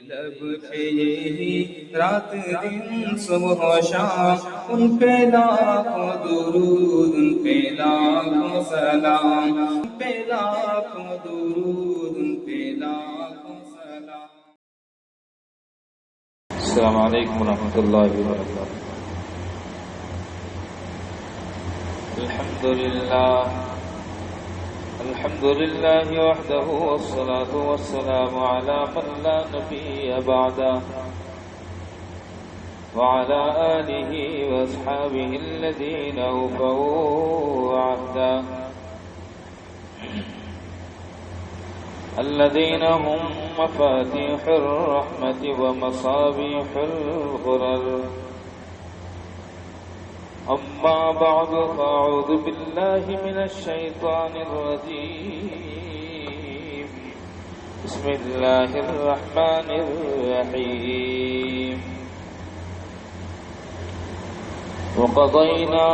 لب پہ یہی رات دن صبح و شام ان پہ لاکھوں درود، ان پہ لاکھوں سلام، ان پہ لاکھوں درود، ان پہ لاکھوں سلام۔ السلام علیکم ورحمۃ اللہ وبرکاتہ۔ الحمد لله وحده والصلاة والسلام على من لا نبي بعده وعلى آله وأصحابه الذين أوفوا عهده الذين هم مفاتيح الرحمة ومصابيح الغرر. أما بعد فأعوذ بالله من الشيطان الرجيم. بسم الله الرحمن الرحيم. وقضينا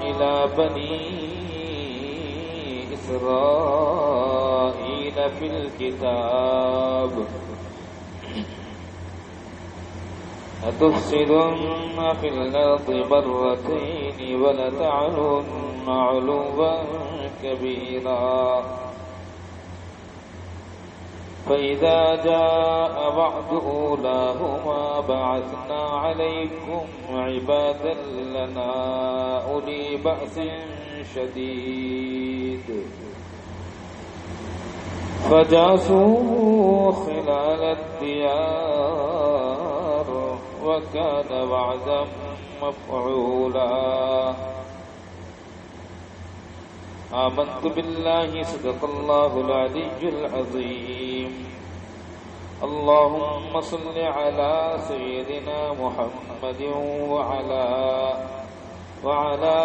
إلى بني إسرائيل في الكتاب لتفسدن في الأرض مرتين ولتعلن علوا كبيرا. فإذا جاء وعد أولاهما بعثنا عليكم عبادا لنا أولي بأس شديد فجاسوا خلال الديار وكان وعدا مفعولا. آمنت بالله صدق الله العلي العظيم. اللهم صل على سيدنا محمد وعلى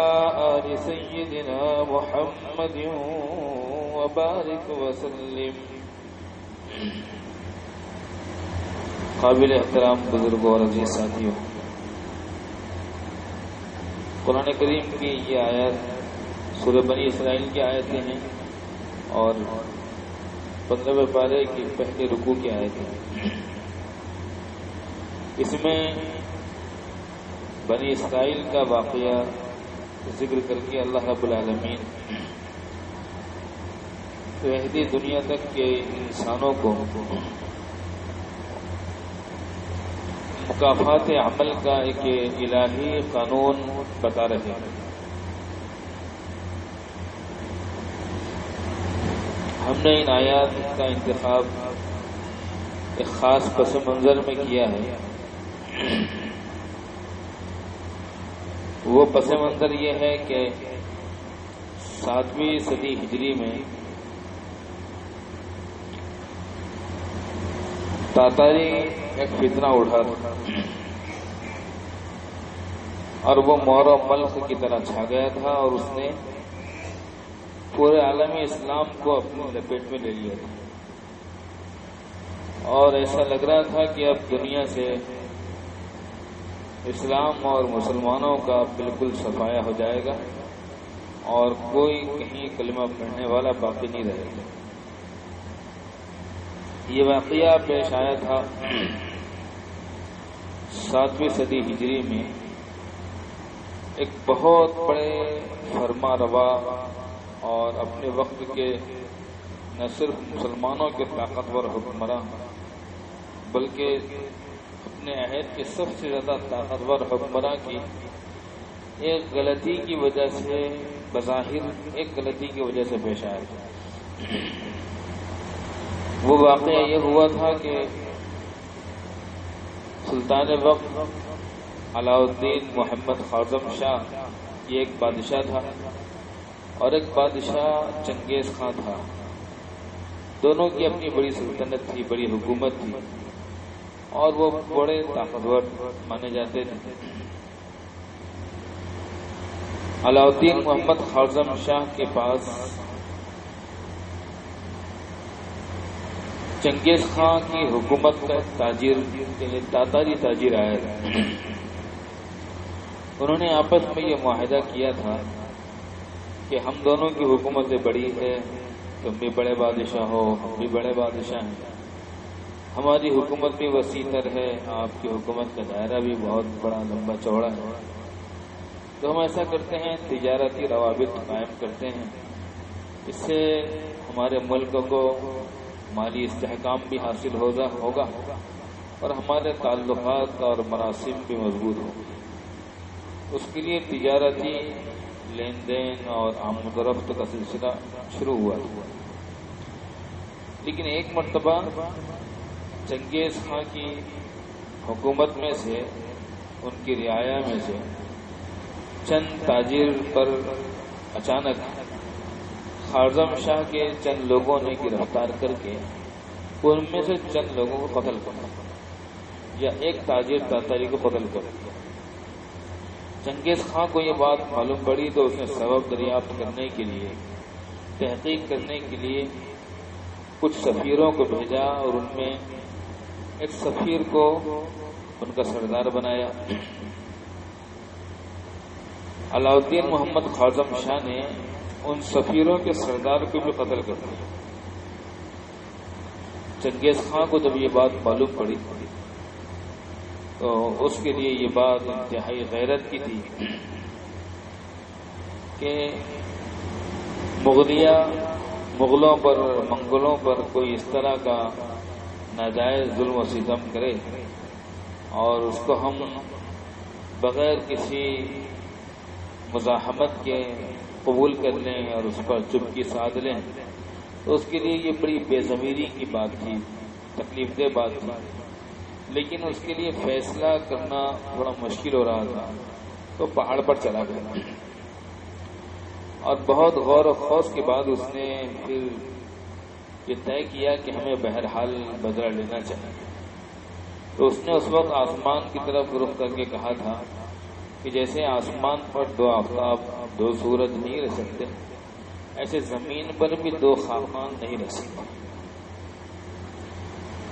آل سيدنا محمد وبارك وسلم. قابل احترام بزرگوں اور عزیز ساتھیوں، قرآن کریم کی یہ آیات سورہ بنی اسرائیل کی آیتیں ہیں اور 15ویں پارے کی پہلے رکوع کی آیتیں ہیں. اس میں بنی اسرائیل کا واقعہ ذکر کر کے اللہ رب العالمین رہتی دنیا تک کے انسانوں کو مکافات عمل کا ایک الہی قانون بتا رہے ہیں. ہم نے ان آیات کا انتخاب ایک خاص پس منظر میں کیا ہے. وہ پس منظر یہ ہے کہ 7ویں صدی ہجری میں تاتاری ایک فتنہ اٹھا اور وہ مور و ملک کی طرح چھا گیا تھا اور اس نے پورے عالم اسلام کو اپنی لپیٹ میں لے لیا تھا اور ایسا لگ رہا تھا کہ اب دنیا سے اسلام اور مسلمانوں کا بالکل صفایا ہو جائے گا اور کوئی کہیں کلمہ پڑھنے والا باقی نہیں رہے گا. یہ واقعہ پیش آیا تھا 7ویں صدی ہجری میں. ایک بہت بڑے فرما روا اور اپنے وقت کے نہ صرف مسلمانوں کے طاقتور حکمراں بلکہ اپنے عہد کے سب سے زیادہ طاقتور حکمراں کی ایک غلطی کی وجہ سے بظاہر ایک غلطی کی وجہ سے پیش آیا تھا. وہ واقعہ یہ ہوا تھا کہ سلطان وقت علاء الدین محمد خازم شاہ یہ ایک بادشاہ تھا اور ایک بادشاہ چنگیز خان تھا. دونوں کی اپنی بڑی سلطنت تھی، بڑی حکومت تھی اور وہ بڑے طاقتور مانے جاتے تھے. علاء الدین محمد خازم شاہ کے پاس چنگیز خان کی حکومت کا تاتاری تاجر آیا تھا. انہوں نے آپس میں یہ معاہدہ کیا تھا کہ ہم دونوں کی حکومتیں بڑی ہے، تم بھی بڑے بادشاہ ہو، ہم بھی بڑے بادشاہ ہیں. ہماری حکومت بھی وسیع تر ہے، آپ کی حکومت کا دائرہ بھی بہت بڑا لمبا چوڑا ہے، تو ہم ایسا کرتے ہیں تجارتی روابط قائم کرتے ہیں، اس سے ہمارے ملک کو مالی استحکام بھی حاصل ہوگا اور ہمارے تعلقات اور مراسم بھی مضبوط ہوں گے۔ اس کے لیے تجارتی لین دین اور آمد و رفت کا سلسلہ شروع ہوا، لیکن ایک مرتبہ چنگیز خان کی حکومت میں سے، ان کی رعایا میں سے چند تاجر پر اچانک خارزم شاہ کے چند لوگوں نے گرفتار کر کے ان میں سے چند لوگوں کو قتل کر دیا، یا ایک تاجر تاتاری کو قتل کر دیا۔ چنگیز خان کو یہ بات معلوم پڑی تو اس نے سبب دریافت کرنے کے لیے، تحقیق کرنے کے لیے کچھ سفیروں کو بھیجا اور ان میں ایک سفیر کو ان کا سردار بنایا۔ علاؤالدین محمد خارزم شاہ نے ان سفیروں کے سردار کو بھی قتل کر دیا۔ چنگیز خان کو جب یہ بات معلوم پڑی تو اس کے لیے یہ بات انتہائی غیرت کی تھی کہ مغلوں پر، منگلوں پر کوئی اس طرح کا ناجائز ظلم و ستم کرے اور اس کو ہم بغیر کسی مزاحمت کے قبول کر لیں اور اس پر چپکی سادھ لیں، تو اس کے لیے یہ بڑی بے ضمیری کی بات تھی، تکلیف دہ بات تھی، لیکن اس کے لیے فیصلہ کرنا بڑا مشکل ہو رہا تھا، تو پہاڑ پر چلا گیا اور بہت غور و خوض کے بعد اس نے پھر یہ طے کیا کہ ہمیں بہرحال بدلہ لینا چاہیے۔ تو اس نے اس وقت آسمان کی طرف رخ کر کے کہا تھا کہ جیسے آسمان پر دو آفتاب، دو سورج نہیں رہ سکتے، ایسے زمین پر بھی دو خاقان نہیں رہ سکتے۔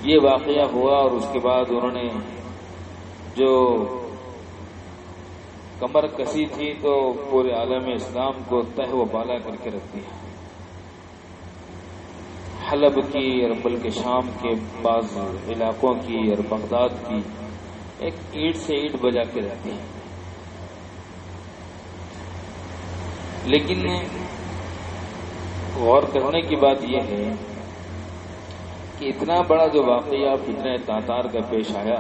یہ واقعہ ہوا اور اس کے بعد انہوں نے جو کمر کسی تھی تو پورے عالم اسلام کو تہ و بالا کر کے رکھ دیا۔ حلب کی اور ملک شام کے بعض علاقوں کی اور بغداد کی ایک اینٹ سے اینٹ بجا کے رکھ دی۔ لیکن غور کرنے کی بات یہ ہے کہ اتنا بڑا جو واقعہ فتنہ تاتار کا پیش آیا،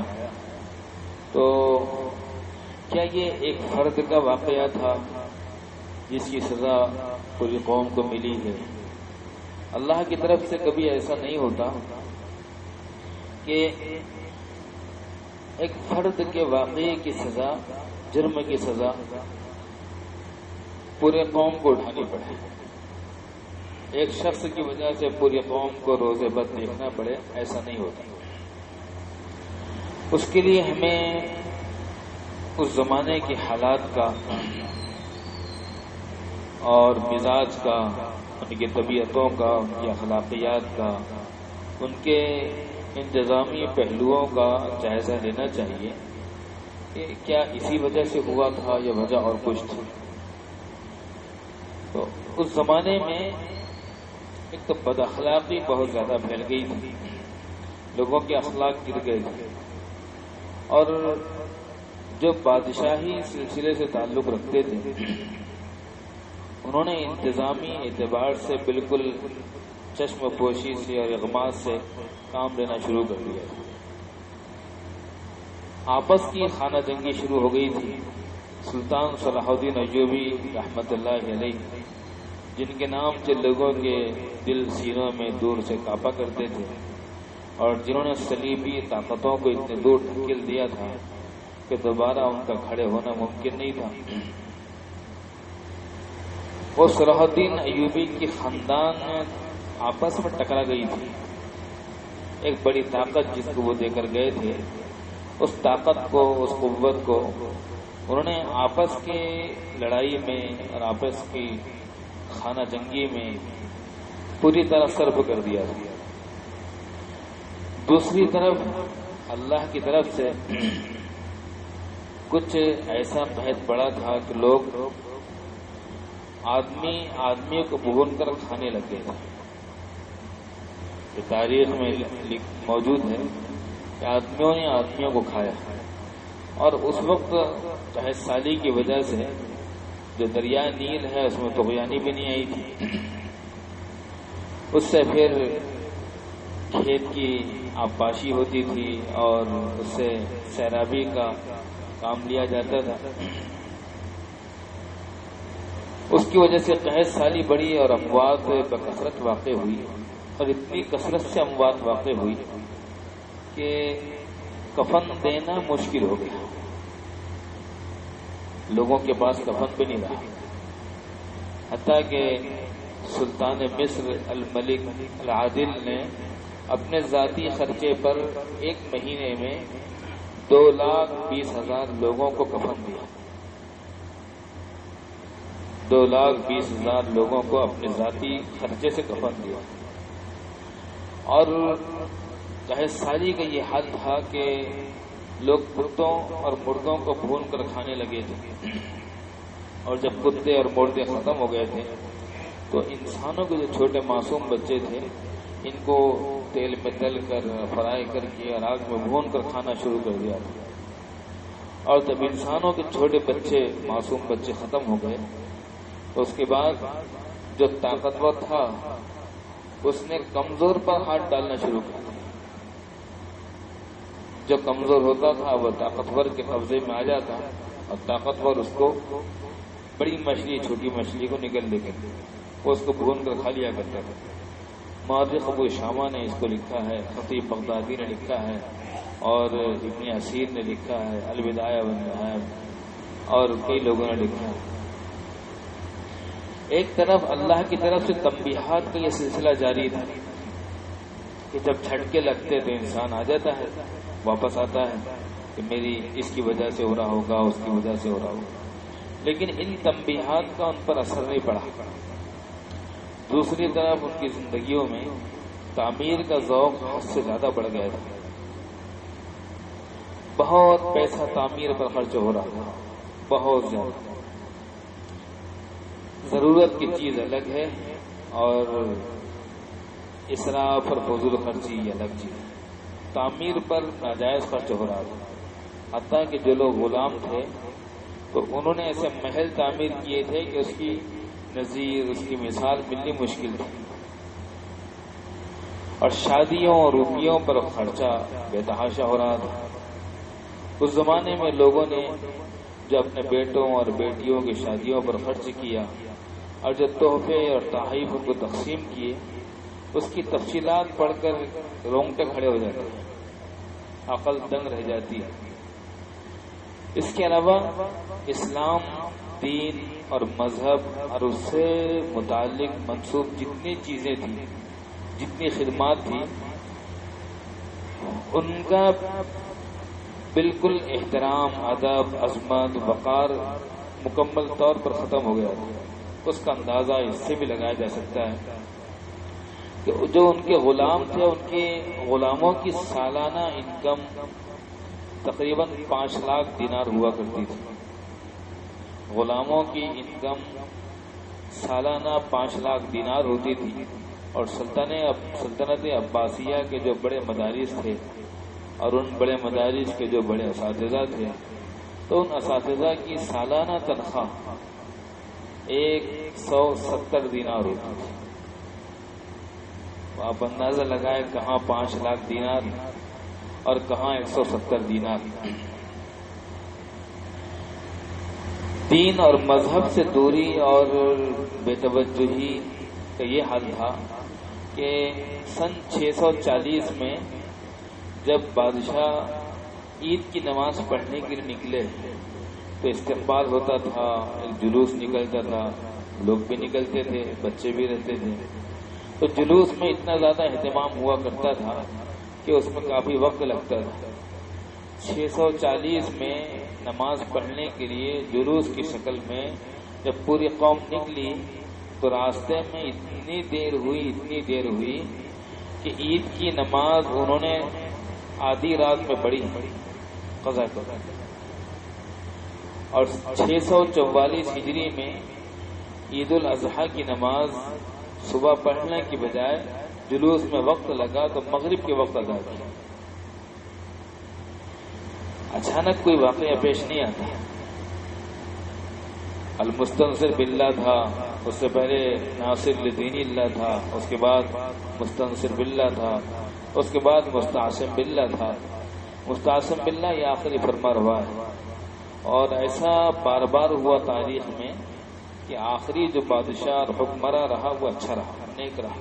تو کیا یہ ایک فرد کا واقعہ تھا جس کی سزا پوری قوم کو ملی ہے؟ اللہ کی طرف سے کبھی ایسا نہیں ہوتا کہ ایک فرد کے واقعے کی سزا، جرم کی سزا پورے قوم کو اٹھانی پڑے، ایک شخص کی وجہ سے پوری قوم کو روز بد دیکھنا پڑے، ایسا نہیں ہوتا۔ اس کے لیے ہمیں اس زمانے کے حالات کا اور مزاج کا، ان کی طبیعتوں کا، ان کی اخلاقیات کا، ان کے انتظامی پہلوؤں کا جائزہ لینا چاہیے کہ کیا اسی وجہ سے ہوا تھا یا وجہ اور کچھ تھی۔ تو اس زمانے میں ایک تو بد اخلاقی بہت زیادہ پھیل گئی تھی، لوگوں کے اخلاق گر گئے تھے، اور جو بادشاہی سلسلے سے تعلق رکھتے تھے انہوں نے انتظامی اعتبار سے بالکل چشم پوشی سے اور اغماض سے کام لینا شروع کر دیا۔ آپس کی خانہ جنگی شروع ہو گئی تھی۔ سلطان صلاح الدین ایوبی رحمت اللہ علیہ، جن کے نام سے لوگوں کے دل سینوں میں دور سے کانپا کرتے تھے اور جنہوں نے صلیبی طاقتوں کو اتنے دور دھکیل دیا تھا کہ دوبارہ ان کا کھڑے ہونا ممکن نہیں تھا، وہ صلاح الدین ایوبی کی خاندان میں آپس میں ٹکرا گئی تھی۔ ایک بڑی طاقت جس کو وہ دے کر گئے تھے، اس طاقت کو، اس قوت کو انہوں نے آپس کی لڑائی میں اور آپس کی خانہ جنگی میں پوری طرح صرف کر دیا تھا۔ دوسری طرف اللہ کی طرف سے کچھ ایسا قحط پڑا تھا کہ لوگ آدمی کو بھون کر کھانے لگ گئے تھے۔ کہ تاریخ میں موجود ہے کہ آدمیوں نے آدمیوں کو کھایا، اور اس وقت قحط سالی کی وجہ سے جو دریا نیل ہے اس میں طغیانی بھی نہیں آئی تھی، اس سے پھر کھیت کی آبپاشی ہوتی تھی اور اس سے سیرابی کا کام لیا جاتا تھا۔ اس کی وجہ سے قحط سالی بڑھی اور اموات بکثرت واقع ہوئی، اور اتنی کثرت سے اموات واقع ہوئی کہ کفن دینا مشکل ہو گیا، لوگوں کے پاس کفن بھی نہیں رہا، حتیٰ کہ سلطان مصر الملک العادل نے اپنے ذاتی خرچے پر ایک مہینے میں 2,20,000 لوگوں کو کفن دیا، 2,20,000 لوگوں کو اپنے ذاتی خرچے سے کفن دیا۔ اور قحط سالی کا یہ حال تھا کہ لوگ کتوں اور مردوں کو بھون کر کھانے لگے تھے، اور جب کتے اور مردے ختم ہو گئے تھے تو انسانوں کے جو چھوٹے معصوم بچے تھے ان کو تیل میں تل کر فرائی کر کے اور آگ میں بھون کر کھانا شروع کر دیا تھا، اور جب انسانوں کے چھوٹے بچے معصوم بچے ختم ہو گئے تو اس کے بعد جو طاقتور تھا اس نے کمزور پر ہاتھ ڈالنا شروع کر دیا، جو کمزور ہوتا تھا وہ طاقتور کے قبضے میں آ جاتا، اور طاقتور اس کو بڑی مچھلی چھوٹی مچھلی کو نگل لے کر وہ اس کو بھون کر کھا لیا کرتا تھا۔ مورخ ابو شامہ نے اس کو لکھا ہے، خطیب بغدادی نے لکھا ہے، اور ابن اسیر نے لکھا ہے، البدایہ والنہایہ، اور کئی لوگوں نے لکھا ہے۔ ایک طرف اللہ کی طرف سے تنبیہات کا یہ سلسلہ جاری تھا کہ جب جھٹکے لگتے تو انسان آ جاتا ہے، واپس آتا ہے کہ میری اس کی وجہ سے ہو رہا ہوگا، اس کی وجہ سے ہو رہا ہوگا، لیکن ان تنبیہات کا ان پر اثر نہیں پڑا۔ دوسری طرف ان کی زندگیوں میں تعمیر کا ذوق حد سے زیادہ بڑھ گیا تھا، بہت پیسہ تعمیر پر خرچ ہو رہا تھا، بہت زیادہ۔ ضرورت کی چیز الگ ہے اور اسراف اور فضول خرچی یہ الگ چیز ہے۔ تعمیر پر ناجائز خرچ ہو رہا تھا، حتیٰ کہ جو لوگ غلام تھے تو انہوں نے ایسے محل تعمیر کیے تھے کہ اس کی نظیر، اس کی مثال ملنی مشکل تھی، اور شادیوں اور روپیوں پر خرچہ بے تحاشا ہو رہا تھا۔ اس زمانے میں لوگوں نے جو اپنے بیٹوں اور بیٹیوں کی شادیوں پر خرچ کیا اور جو تحفے اور تحائف کو تقسیم کیے، اس کی تفصیلات پڑھ کر رونگٹے کھڑے ہو جاتے ہیں، عقل دنگ رہ جاتی ہے۔ اس کے علاوہ اسلام، دین اور مذہب اور اس سے متعلق منسوب جتنی چیزیں تھیں، جتنی خدمات تھیں، ان کا بالکل احترام، ادب، عظمت، وقار مکمل طور پر ختم ہو گیا تھا۔ اس کا اندازہ اس سے بھی لگایا جا سکتا ہے کہ جو ان کے غلام تھے، ان کے غلاموں کی سالانہ انکم تقریباً 5 لاکھ دینار ہوا کرتی تھی۔ غلاموں کی انکم سالانہ 5 لاکھ دینار ہوتی تھی، اور سلطنت عباسیہ کے جو بڑے مدارس تھے اور ان بڑے مدارس کے جو بڑے اساتذہ تھے، تو ان اساتذہ کی سالانہ تنخواہ 170 دینار ہوتی تھی۔ آپ اندازہ لگائیں کہاں 5 لاکھ دینار اور کہاں 170 دینار۔ دین اور مذہب سے دوری اور بے توجہی کا یہ حال تھا کہ سن 640 میں جب بادشاہ عید کی نماز پڑھنے کے لیے نکلے تو استقبال ہوتا تھا، ایک جلوس نکلتا تھا، لوگ بھی نکلتے تھے، بچے بھی رہتے تھے، تو جلوس میں اتنا زیادہ اہتمام ہوا کرتا تھا کہ اس میں کافی وقت لگتا تھا۔ 640 میں نماز پڑھنے کے لیے جلوس کی شکل میں جب پوری قوم نکلی تو راستے میں اتنی دیر ہوئی کہ عید کی نماز انہوں نے آدھی رات میں پڑھی قضا کر، اور 644 ہجری میں عید الاضحیٰ کی نماز صبح پڑھنے کی بجائے جلوس میں وقت لگا تو مغرب کے وقت ادا کیا۔ اچانک کوئی واقعہ پیش نہیں آتا۔ المستنصر باللہ تھا، اس سے پہلے ناصر لدین اللہ تھا، اس کے بعد مستنصر باللہ تھا، اس کے بعد مستعصم باللہ تھا۔ مستعصم باللہ یہ آخری فرما روا ہے، اور ایسا بار بار ہوا تاریخ میں کہ آخری جو بادشاہ اور حکمراں رہا وہ اچھا رہا، نیک رہا،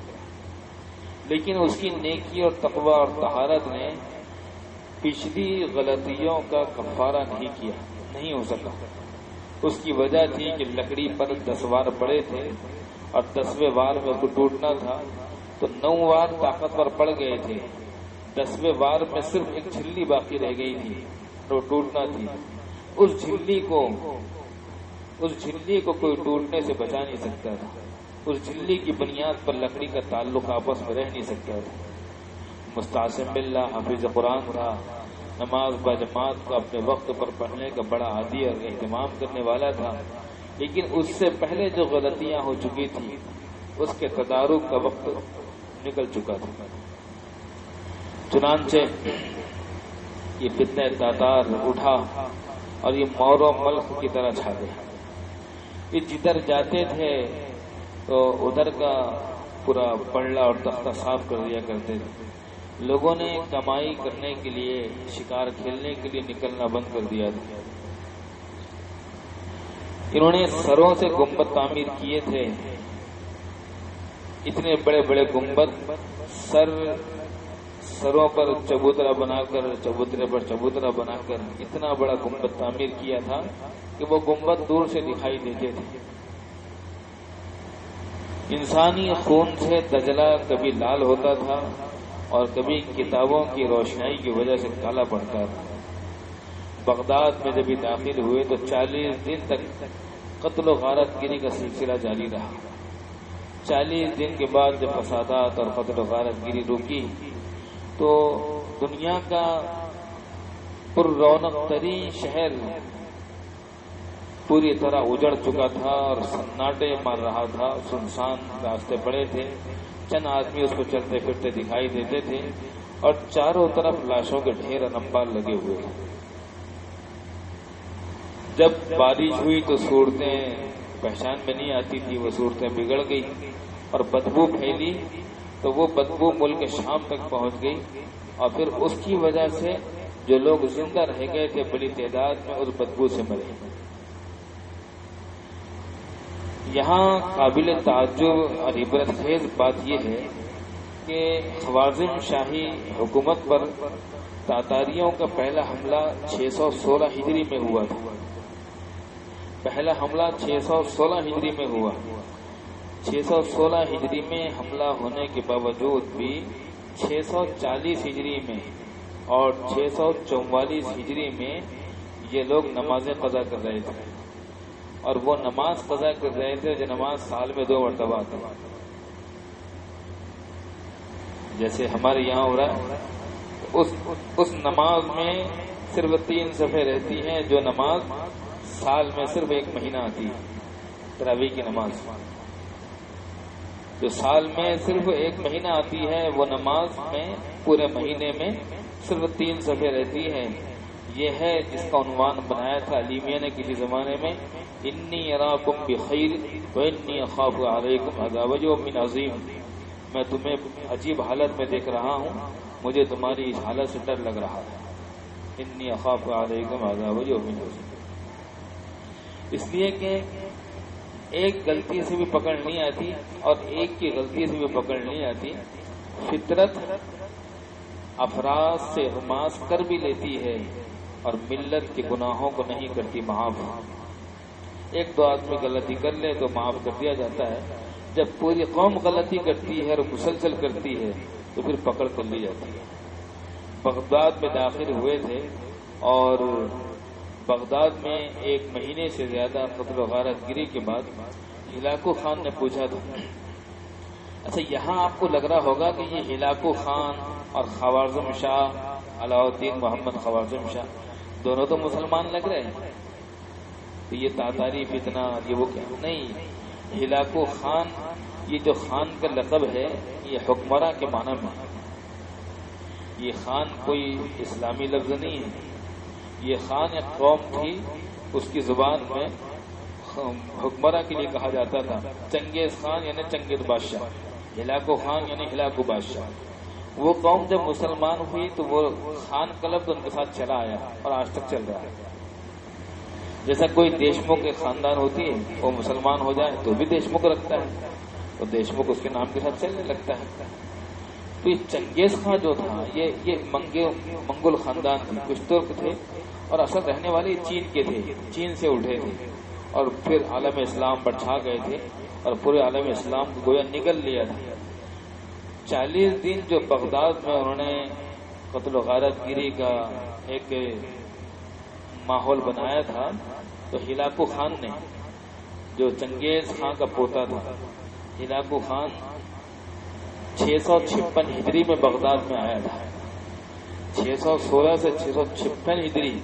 لیکن اس کی نیکی اور تقوی اور طہارت نے پچھلی غلطیوں کا کفارہ نہیں کیا، نہیں ہو سکا۔ اس کی وجہ تھی کہ لکڑی پر 10 وار پڑے تھے اور 10ویں وار میں اس کو ٹوٹنا تھا تو 9 وار طاقتور پڑ گئے تھے، 10ویں وار میں صرف ایک جھلی باقی رہ گئی تھی جو ٹوٹنا تھی۔ اس جھلی کو کوئی ٹوٹنے سے بچا نہیں سکتا تھا، اس جھلی کی بنیاد پر لکڑی کا تعلق آپس میں رہ نہیں سکتا تھا۔ مستعصم باللہ حافظ قرآن تھا، نماز باجماعت کو اپنے وقت پر پڑھنے کا بڑا عادی اور اہتمام کرنے والا تھا، لیکن اس سے پہلے جو غلطیاں ہو چکی تھیں اس کے تدارک کا وقت نکل چکا تھا۔ چنانچہ یہ فتنہ تاتار اٹھا اور یہ مور و ملک کی طرح چھا گیا۔ یہ جدھر جاتے تھے تو ادھر کا پورا پلڑا اور تختہ صاف کر دیا کرتے تھے۔ لوگوں نے کمائی کرنے کے لیے، شکار کھیلنے کے لیے نکلنا بند کر دیا تھا۔ انہوں نے سروں سے گنبد تعمیر کیے تھے، اتنے بڑے بڑے گنبد، سروں پر چبوترا بنا کر، چبوترے پر چبوترا بنا کر اتنا بڑا گنبد تعمیر کیا تھا کہ وہ گنبد دور سے دکھائی دیتے تھے۔ انسانی خون سے دجلہ کبھی لال ہوتا تھا اور کبھی کتابوں کی روشنائی کی وجہ سے کالا پڑتا تھا۔ بغداد میں جب داخل ہوئے تو 40 دن تک قتل و غارت گیری کا سلسلہ جاری رہا۔ 40 دن کے بعد جب فسادات اور قتل و غارت گیری رکی تو دنیا کا پر رونق ترین شہر پوری طرح اجڑ چکا تھا اور سناٹے مار رہا تھا، سنسان راستے پڑے تھے، چند آدمی اس کو چلتے پھرتے دکھائی دیتے تھے اور چاروں طرف لاشوں کے ڈھیر انبار لگے ہوئے تھے۔ جب بارش ہوئی تو صورتیں پہچان میں نہیں آتی تھی، وہ صورتیں بگڑ گئی اور بدبو پھیلی تو وہ بدبو ملک شام تک پہنچ گئی، اور پھر اس کی وجہ سے جو لوگ زندہ رہ گئے تھے بڑی تعداد میں اس بدبو سے مرے۔ یہاں قابل تعجب اور عبرت خیز بات یہ ہے کہ خوارزم شاہی حکومت پر تاتاریوں کا پہلا حملہ 616 ہجری میں ہوا تھا۔ پہلا حملہ 616 ہجری میں ہوا۔ 616 ہجری میں حملہ ہونے کے باوجود بھی 640 ہجری میں اور 644 ہجری میں یہ لوگ نمازیں قضا کر رہے تھے، اور وہ نماز قضا کر رہے تھے جو نماز سال میں 2 مرتبہ آتی ہے۔ جیسے ہمارے یہاں ہو رہا ہے، اس نماز میں صرف 3 صفحے رہتی ہیں جو نماز سال میں صرف 1 مہینہ آتی ہے۔ تراویح کی نماز جو سال میں صرف 1 مہینہ آتی ہے، وہ نماز میں پورے مہینے میں صرف 3 صفحے رہتی ہیں۔ یہ ہے جس کا عنوان بنایا تھا علیمیہ نے کسی زمانے میں، انی اراکم بخیر وانی اخاف علیکم عذاب یوم عظیم۔ میں تمہیں عجیب حالت میں دیکھ رہا ہوں، مجھے تمہاری اس حالت سے ڈر لگ رہا ہے۔ انی اخاف علیکم عذاب یوم عظیم، اس لیے کہ ایک غلطی سے بھی پکڑ نہیں آتی اور ایک کی غلطی سے بھی پکڑ نہیں آتی۔ فطرت افراد سے حماس کر بھی لیتی ہے اور ملت کے گناہوں کو نہیں کرتی معاف۔ 1-2 آدمی غلطی کر لے تو معاف کر دیا جاتا ہے، جب پوری قوم غلطی کرتی ہے اور مسلسل کرتی ہے تو پھر پکڑ کر لی جاتی ہے۔ بغداد میں داخل ہوئے تھے اور بغداد میں 1 مہینے سے زیادہ قتل و غارت گیری کے بعد ہلاکو خان نے پوچھا تھا، اچھا یہاں آپ کو لگ رہا ہوگا کہ یہ ہلاکو خان اور خوارزم شاہ علاؤالدین محمد خوارزم شاہ دونوں تو مسلمان لگ رہے ہیں، تو یہ تاتاری فتنہ یہ وہ کیا؟ نہیں، ہلاکو خان، یہ جو خان کا لقب ہے یہ حکمراں کے معنی میں ہے۔ یہ خان کوئی اسلامی لفظ نہیں ہے، یہ خان ایک قوم تھی، اس کی زبان میں حکمراں کے لیے کہا جاتا تھا۔ چنگیز خان یعنی چنگیز بادشاہ، ہلاکو خان یعنی ہلاکو بادشاہ۔ وہ قوم جب مسلمان ہوئی تو وہ خان کا لفظ ان کے ساتھ چلا آیا اور آج تک چل رہا ہے۔ جیسا کوئی دیشمکھ کے خاندان ہوتی ہے، وہ مسلمان ہو جائے تو بھی دیشمکھ رکھتا ہے، تو دیشمکھ اس کے نام کے ساتھ چلنے لگتا ہے۔ تو یہ چنگیز خان جو تھا یہ منگول خاندان تھی، کچھ ترک تھے اور اصل رہنے والے چین کے تھے، چین سے اٹھے تھے اور پھر عالم اسلام پر چھا گئے تھے اور پورے عالم اسلام کو گویا نگل لیا تھا۔ 40 دن جو بغداد میں انہوں نے قتل و غارت گیری کا ایک ماحول بنایا تھا، تو ہلاکو خان نے، جو چنگیز خان کا پوتا تھا، ہلاکو خان 656 ہجری میں بغداد میں آیا تھا۔ 616 سے 656 ہجری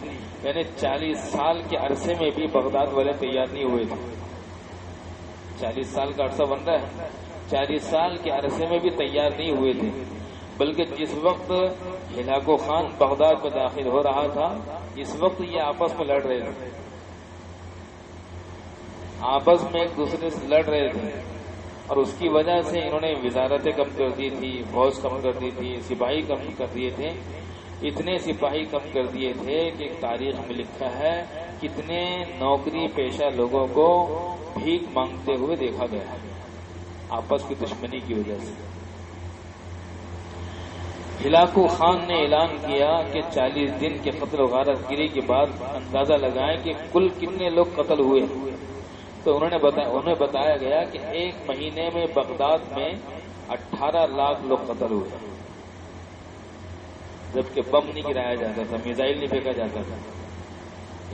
یعنی 40 سال کے عرصے میں بھی بغداد والے تیار نہیں ہوئے تھے۔ 40 سال کا عرصہ بن رہا ہے، 40 سال کے عرصے میں بھی تیار نہیں ہوئے تھے، بلکہ جس وقت ہلاکو خان بغداد میں داخل ہو رہا تھا، اس وقت یہ آپس میں لڑ رہے تھے، آپس میں ایک دوسرے سے لڑ رہے تھے، اور اس کی وجہ سے انہوں نے وزارتیں کم کر دی تھی، فوج کم کر دی تھی، سپاہی کم کر دیے تھے۔ اتنے سپاہی کم کر دیے تھے کہ تاریخ میں لکھا ہے کتنے نوکری پیشہ لوگوں کو بھیک مانگتے ہوئے دیکھا گیا ہے آپس کی دشمنی کی وجہ سے۔ ہلاکو خان نے اعلان کیا کہ 40 دن کے قتل و غارت گیری کے بعد اندازہ لگائیں کہ کل کتنے لوگ قتل ہوئے۔ تو انہیں بتایا گیا کہ ایک مہینے میں بغداد میں 18 لاکھ لوگ قتل ہوئے، جبکہ بم نہیں گرایا جاتا تھا، میزائل نہیں پھینکا جاتا تھا۔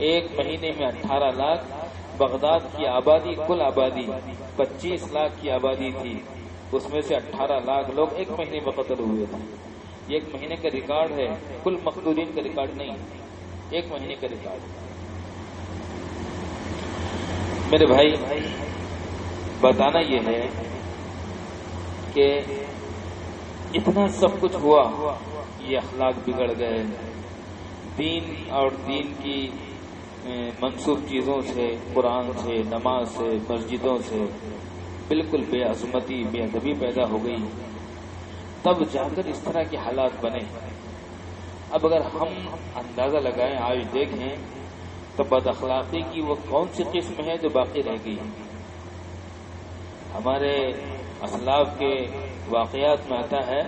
ایک مہینے میں 18 لاکھ۔ بغداد کی آبادی، کل آبادی 25 لاکھ کی آبادی تھی، اس میں سے 18 لاکھ لوگ ایک مہینے میں قتل ہوئے تھے۔ یہ ایک مہینے کا ریکارڈ ہے، کل مقتولین کا ریکارڈ نہیں، ایک مہینے کا ریکارڈ۔ میرے بھائی، بتانا یہ ہے کہ اتنا سب کچھ ہوا، یہ اخلاق بگڑ گئے، دین اور دین کی منسوخ چیزوں سے، قرآن سے، نماز سے، مسجدوں سے بالکل بے عظمتی، بے ادبی پیدا ہو گئی، تب جا کر اس طرح کے حالات بنے۔ اب اگر ہم اندازہ لگائیں، آج دیکھیں تو بد اخلاقی کی وہ کون سی قسم ہے جو باقی رہ گئی ہے؟ ہمارے اسلاف کے واقعات میں آتا ہے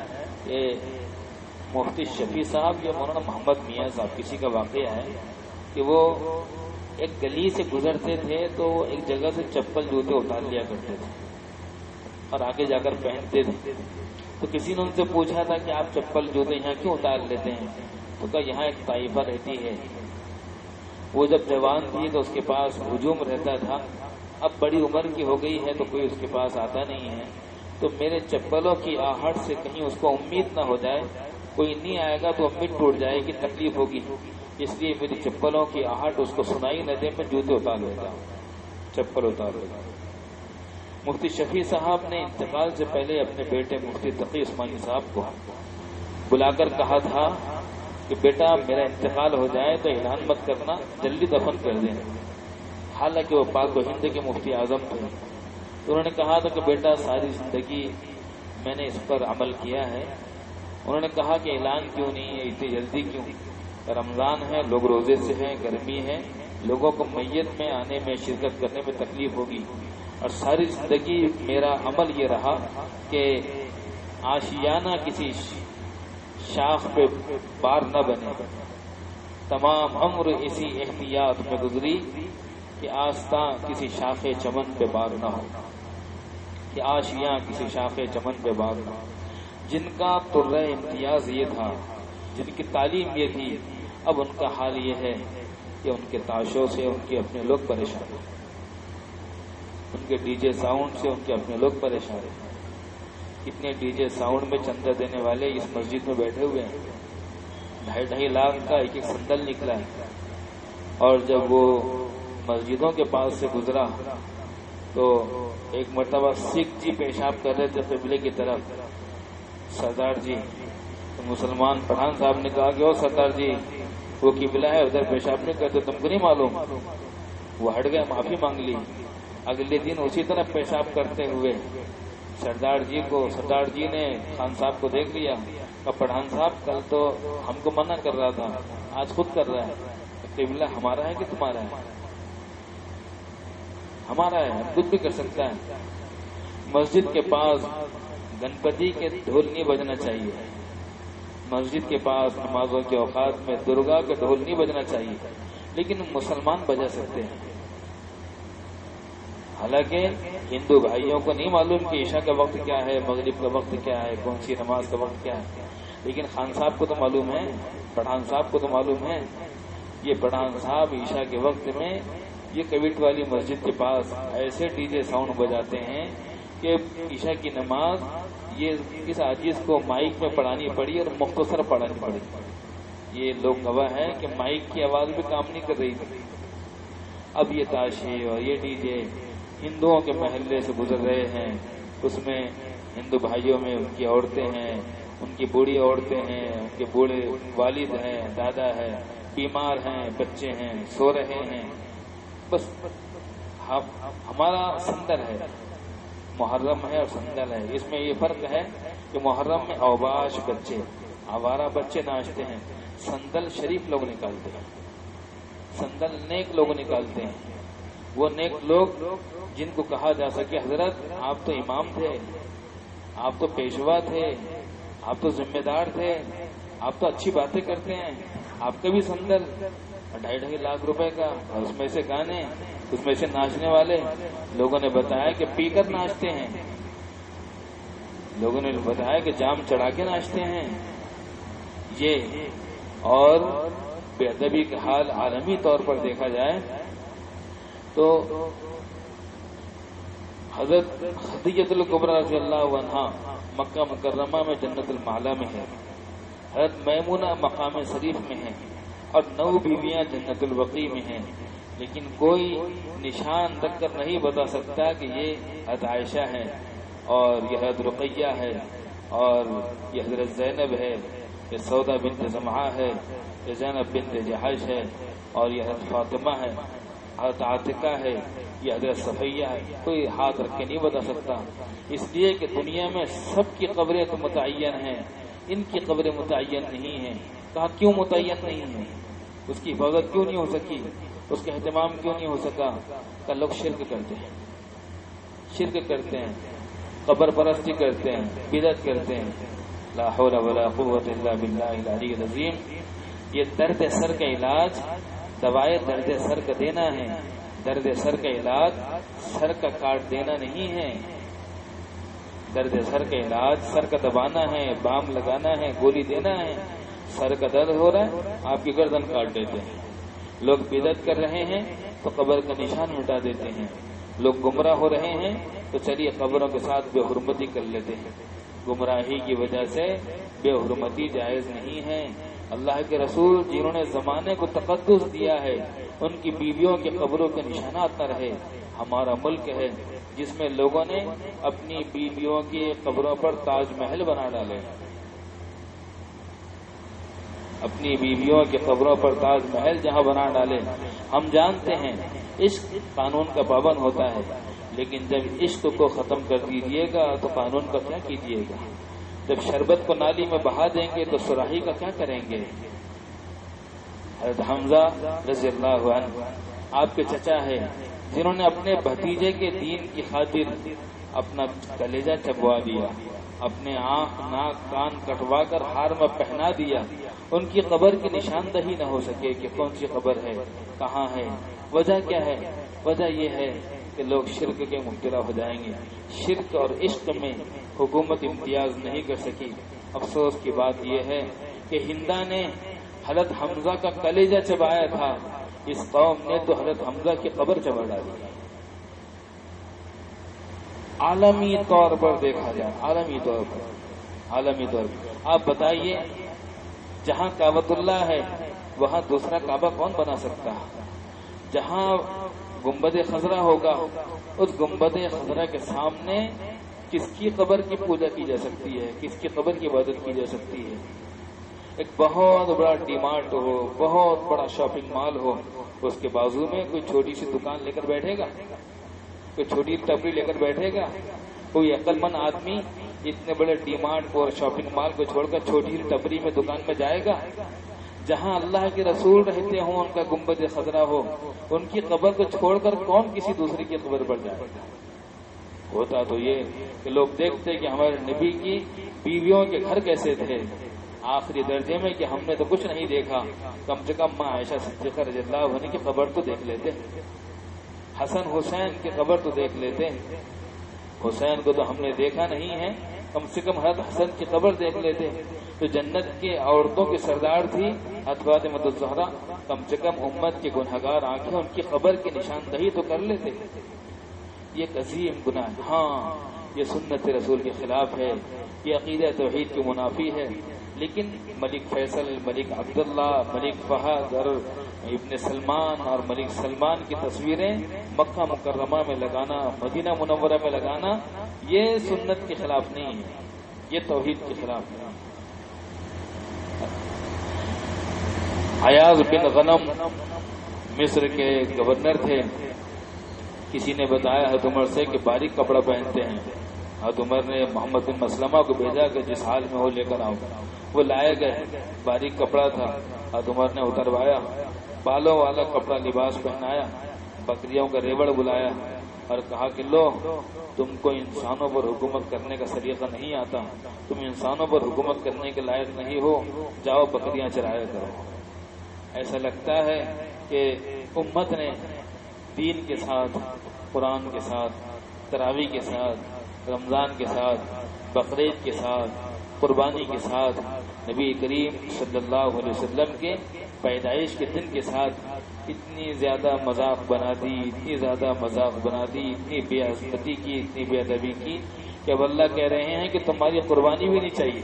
کہ مفتی شفیع صاحب یا مولانا محمد میاں صاحب، کسی کا واقعہ ہے کہ وہ ایک گلی سے گزرتے تھے تو ایک جگہ سے چپل جوتے اتار لیا کرتے تھے اور آگے جا کر پہنتے تھے۔ تو کسی نے ان سے پوچھا تھا کہ آپ چپل جوتے یہاں کیوں اتار لیتے ہیں؟ تو کہا یہاں ایک طائفہ رہتی ہے، وہ جب جوان تھی تو اس کے پاس ہجوم رہتا تھا، اب بڑی عمر کی ہو گئی ہے تو کوئی اس کے پاس آتا نہیں ہے، تو میرے چپلوں کی آہٹ سے کہیں اس کو امید نہ ہو جائے، کوئی نہیں آئے گا تو امید ٹوٹ جائے گی، تکلیف ہوگی، اس لیے میری چپلوں کی آہٹ اس کو سنائی نہ دے، میں جوتے اتار لیتا ہوں، چپل اتار لیتا ہوں۔ مفتی شفیع صاحب نے انتقال سے پہلے اپنے بیٹے مفتی تقی عثمانی صاحب کو بلا کر کہا تھا کہ بیٹا میرا انتقال ہو جائے تو اعلان مت کرنا، جلدی دفن کر دیں۔ حالانکہ وہ پاک و ہند کے مفتی اعظم تھے، تو انہوں نے کہا تھا کہ بیٹا ساری زندگی میں نے اس پر عمل کیا ہے۔ انہوں نے کہا کہ اعلان کیوں نہیں ہے، اتنی جلدی کیوں؟ رمضان ہے، لوگ روزے سے ہیں، گرمی ہے، لوگوں کو میت میں آنے میں، شرکت کرنے میں تکلیف ہوگی، اور ساری زندگی میرا عمل یہ رہا کہ آشیانہ کسی شاخ پہ بار نہ بنے، تمام عمر اسی احتیاط میں گزری کہ آستاں کسی شاخ چمن پہ بار نہ ہو، کہ آشیاں کسی شاخ چمن پہ بار نہ ہو۔ جن کا طرہ امتیاز یہ تھا، جن کی تعلیم یہ تھی، اب ان کا حال یہ ہے کہ ان کے تاشوں سے ان کے اپنے لوگ پریشان ہیں، ان کے ڈی جے ساؤنڈ سے ان کے اپنے لوگ پریشان ہیں۔ اتنے ڈی جے ساؤنڈ میں چندہ دینے والے اس مسجد میں بیٹھے ہوئے ہیں، 2.5 لاکھ کا ایک ایک سندل نکلا ہے، اور جب وہ مسجدوں کے پاس سے گزرا تو ایک مرتبہ سکھ جی پیشاب کر رہے تھے قبلے کی طرف، سردار جی، تو مسلمان پٹھان صاحب نے کہا کہ او سردار جی وہ قبلہ ہے، ادھر پیشاب نہیں کرتے، تم کو نہیں معلوم؟ وہ ہٹ گئے، معافی مانگ لی۔ اگلے دن اسی طرح پیشاب کرتے ہوئے سردار جی نے خان صاحب کو دیکھ لیا، اور پٹھان صاحب کل تو ہم کو منع کر رہا تھا، آج خود کر رہا ہے، قبلہ ہمارا ہے کہ تمہارا ہے؟ ہمارا ہے، ہم خود بھی کر سکتا ہے۔ مسجد کے پاس گنپتی کے ڈھول نہیں بجنا چاہیے، مسجد کے پاس نمازوں کے اوقات میں درگا کے ڈھول نہیں بجنا چاہیے، لیکن مسلمان بجا سکتے ہیں۔ حالانکہ ہندو بھائیوں کو نہیں معلوم کہ عشاء کا وقت کیا ہے، مغرب کا وقت کیا ہے، کون سی نماز کا وقت کیا ہے، لیکن خان صاحب کو تو معلوم ہے، پٹھان صاحب کو تو معلوم ہے۔ یہ پٹھان صاحب عشاء کے وقت میں یہ کویٹ والی مسجد کے پاس ایسے ڈی جے ساؤنڈ بجاتے ہیں کہ عشاء کی نماز یہ اس عاجز کو مائک میں پڑھانی پڑی اور مختصر پڑھانی پڑی۔ یہ لوگ گواہ ہیں کہ مائک کی آواز بھی کام نہیں کر رہی تھی۔ اب یہ تاشے اور یہ ڈی جے ہندوؤں کے محلے سے گزر رہے ہیں، اس میں ہندو بھائیوں میں ان کی عورتیں ہیں، ان کی بوڑھی عورتیں ہیں، ان کے بوڑھے والد ہیں، دادا ہے، بیمار ہیں، بچے ہیں، سو رہے ہیں۔ بس ہمارا سندل ہے، محرم ہے اور سندل ہے، اس میں یہ فرق ہے کہ محرم میں اوباش بچے، آوارہ بچے ناچتے ہیں، سندل شریف لوگ نکالتے ہیں، سندل نیک لوگ نکالتے ہیں، وہ نیک لوگ جن کو کہا جا سکے حضرت آپ تو امام تھے، آپ تو پیشوا تھے، آپ تو ذمہ دار تھے، آپ تو اچھی باتیں کرتے ہیں، آپ کا بھی سندل 2.5 لاکھ روپے کا، اور اس میں سے گانے، اس میں سے ناچنے والے لوگوں نے بتایا کہ پی کر ناچتے ہیں، لوگوں نے بتایا کہ جام چڑھا کے ناچتے ہیں یہ، اور بے ادبی کا حال عالمی طور پر دیکھا جائے تو حضرت خدیجہ الکبریٰ رضی اللہ عنہا مکہ مکرمہ میں جنت المعلا میں ہے، حضرت میمونہ مقام شریف میں ہے، اور 9 بیویاں جنت البقیع میں ہیں، لیکن کوئی نشان رکھ کر نہیں بتا سکتا کہ یہ حضرت عائشہ ہے، اور یہ حضرت رقیہ ہے، اور یہ حضرت زینب ہے، یہ سودا بنت زمعہ ہے، یہ زینب بنت جحش ہے، اور یہ حضرت فاطمہ ہے، حضرت عاتقہ ہے، یہ حضرت صفیہ ہے۔ کوئی ہاتھ رکھ کے نہیں بتا سکتا، اس لیے کہ دنیا میں سب کی قبریں تو متعین ہیں، ان کی قبریں متعین نہیں ہیں۔ کہا کیوں متعین نہیں ہے؟ اس کی حفاظت کیوں نہیں ہو سکی؟ اس کا اہتمام کیوں نہیں ہو سکا؟ کہ لوگ شرک کرتے ہیں، شرک کرتے ہیں، قبر پرستی کرتے ہیں، بدعت کرتے ہیں۔ لا حول ولا قوت الا باللہ العلی العظیم۔ یہ درد سر کا علاج، دوائے درد سر کا دینا ہے، درد سر کا علاج سر کا کاٹ دینا نہیں ہے، درد سر کا علاج سر کا دبانا ہے، بام لگانا ہے، گولی دینا ہے۔ سر کا درد ہو رہا ہے آپ کی گردن کاٹ دیتے ہیں، لوگ بدعت کر رہے ہیں تو قبر کا نشان مٹا دیتے ہیں، لوگ گمراہ ہو رہے ہیں تو چلیے قبروں کے ساتھ بے حرمتی کر لیتے ہیں۔ گمراہی کی وجہ سے بے حرمتی جائز نہیں ہے۔ اللہ کے رسول جنہوں نے زمانے کو تقدس دیا ہے ان کی بیویوں کے قبروں کے نشانات نہ رہے۔ ہمارا ملک ہے جس میں لوگوں نے اپنی بیویوں کی قبروں پر تاج محل بنا ڈالے، اپنی بیویوں کے قبروں پر تاج محل جہاں بنا ڈالے۔ ہم جانتے ہیں عشق قانون کا پابند ہوتا ہے، لیکن جب عشق کو ختم کر دیجیے گا تو قانون کا کیا کیجیے گا؟ جب شربت کو نالی میں بہا دیں گے تو سراہی کا کیا کریں گے؟ حضرت حمزہ رضی اللہ عنہ آپ کے چچا ہے جنہوں نے اپنے بھتیجے کے دین کی خاطر اپنا کلیجہ چبوا دیا، اپنے آنکھ ناک کان کٹوا کر ہار میں پہنا دیا۔ ان کی قبر کی نشاندہی نہ ہو سکے کہ کون سی قبر ہے، کہاں ہے۔ وجہ کیا ہے؟ وجہ یہ ہے کہ لوگ شرک کے مبتلا ہو جائیں گے۔ شرک اور عشق میں حکومت امتیاز نہیں کر سکی۔ افسوس کی بات یہ ہے کہ ہندا نے حضرت حمزہ کا کلیجہ چبایا تھا، اس قوم نے تو حضرت حمزہ کی قبر چبا ڈالی۔ عالمی طور پر دیکھا جائے، عالمی طور پر آپ بتائیے، جہاں کعبۃ اللہ ہے وہاں دوسرا کعبہ کون بنا سکتا ہے؟ جہاں گنبد خضرا ہوگا، اس گنبد خضرا کے سامنے کس کی قبر کی پوجا کی جا سکتی ہے، کس کی قبر کی عبادت کی جا سکتی ہے؟ ایک بہت بڑا ڈی مارٹ ہو، بہت بڑا شاپنگ مال ہو، اس کے بازو میں کوئی چھوٹی سی دکان لے کر بیٹھے گا، کوئی چھوٹی ٹپری لے کر بیٹھے گا؟ کوئی عقل مند آدمی اتنے بڑے ڈی مارٹ اور شاپنگ مال کو چھوڑ کر چھوٹی سی ٹپری میں دکان میں جائے گا؟ جہاں اللہ کے رسول رہتے ہوں، ان کا گنبد خضرا ہو، ان کی قبر کو چھوڑ کر کون کسی دوسری کی قبر پر جائے گا؟ ہوتا تو یہ کہ لوگ دیکھتے کہ ہمارے نبی کی بیویوں کے گھر کیسے تھے، آخری درجے میں کہ ہم نے تو کچھ نہیں دیکھا، کم سے کم ماں عائشہ صدیقہ رضی اللہ عنہ کی قبر تو دیکھ لیتے، حسن حسین کی قبر تو دیکھ لیتے، حسین کو تو ہم نے دیکھا نہیں ہے، کم سے کم حضرت حسن کی قبر دیکھ لیتے۔ تو جنت کی عورتوں کی سردار تھی حضرت فاطمہ الزہرا، کم سے کم امت کی گنہگار آنکھیں ان کی قبر کی نشاندہی تو کر لیتے۔ یہ ایک عظیم گناہ ہے، ہاں یہ سنت رسول کے خلاف ہے، یہ عقیدہ توحید کی منافی ہے، لیکن ملک فیصل، ملک عبداللہ، ملک فہد اور ابن سلمان اور ملک سلمان کی تصویریں مکہ مکرمہ میں لگانا، مدینہ منورہ میں لگانا، یہ سنت کے خلاف نہیں ہے، یہ توحید کے خلاف ہے۔ عیاض بن غنم مصر کے گورنر تھے، کسی نے بتایا حضرت عمر سے کہ باریک کپڑا پہنتے ہیں، حضرت عمر نے محمد بن مسلمہ کو بھیجا کہ جس حال میں ہو لے کر آؤ، وہ لائے گئے، باریک کپڑا تھا، حضرت عمر نے اتروایا، بالوں والا کپڑا لباس پہنایا، بکریوں کا ریوڑ بلایا اور کہا کہ لو تم کو انسانوں پر حکومت کرنے کا سلیقہ نہیں آتا، تم انسانوں پر حکومت کرنے کے لائق نہیں ہو، جاؤ بکریاں چرایا کرو۔ ایسا لگتا ہے کہ امت نے دین کے ساتھ، قرآن کے ساتھ، تراویح کے ساتھ، رمضان کے ساتھ، بقرعید کے ساتھ، قربانی کے ساتھ، نبی کریم صلی اللہ علیہ وسلم کے پیدائش کے دن کے ساتھ اتنی زیادہ مذاق بنا دی، اتنی زیادہ مذاق بنا دی، اتنی بے عزتی کی، اتنی بے ادبی کی کہ اب اللہ کہہ رہے ہیں کہ تمہاری قربانی بھی نہیں چاہیے،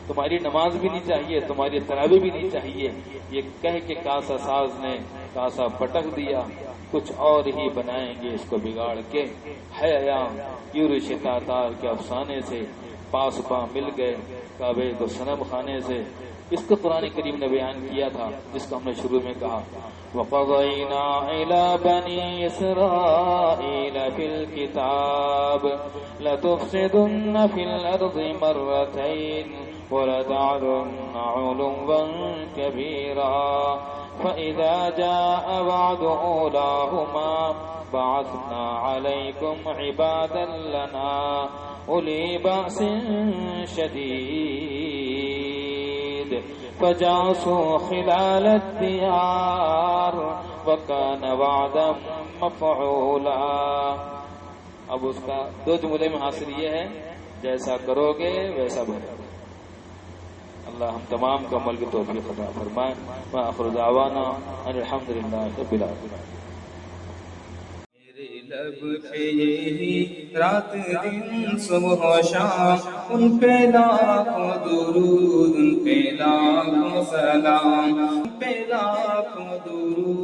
تمہاری نماز بھی نہیں چاہیے، تمہاری تراویح بھی نہیں چاہیے۔ یہ کہہ کے کاسا ساز نے کاسا پٹک دیا، کچھ اور ہی بنائیں گے اس کو بگاڑ کے۔ ہے یا یورش تاتار کے افسانے سے پاس پاں مل گئے کعبے کو صنم خانے سے۔ اس کو قرآن کریم نے بیان کیا تھا، جس کو ہم نے شروع میں کہا وَقَضَيْنَا إِلَى بَنِي إِسْرَائِيلَ فِي الْكِتَابِ لَتُفْسِدُنَّ فِي الْأَرْضِ مَرَّتَيْنِ وَلَتَعْلُنَّ عُلُوًّا كَبِيرًا فَإِذَا جَاءَ وَعْدُ أُولَاهُمَا بَعَثْنَا عَلَيْكُمْ عِبَادًا لَنَا أُولِي بَأْسٍ شَدِيدٍ فَجَاسُوا خِلَالَ الدِّيَارِ وَكَانَ وَعْدًا مَفْعُولًا۔ اب اس کا دو جملے میں حاصل یہ ہے، جیسا کرو گے ویسا بھرو۔ اللہ ہم تمام کو عمل کی توفیق عطا فرمائے۔ وآخر دعوانا ان الحمدللہ رب العالمین۔ میرے لب پہ یہی رات دن صبح و شام، ان پہ لاکھوں درود، ان پہ لاکھوں سلام، ان پہ لاکھوں درود۔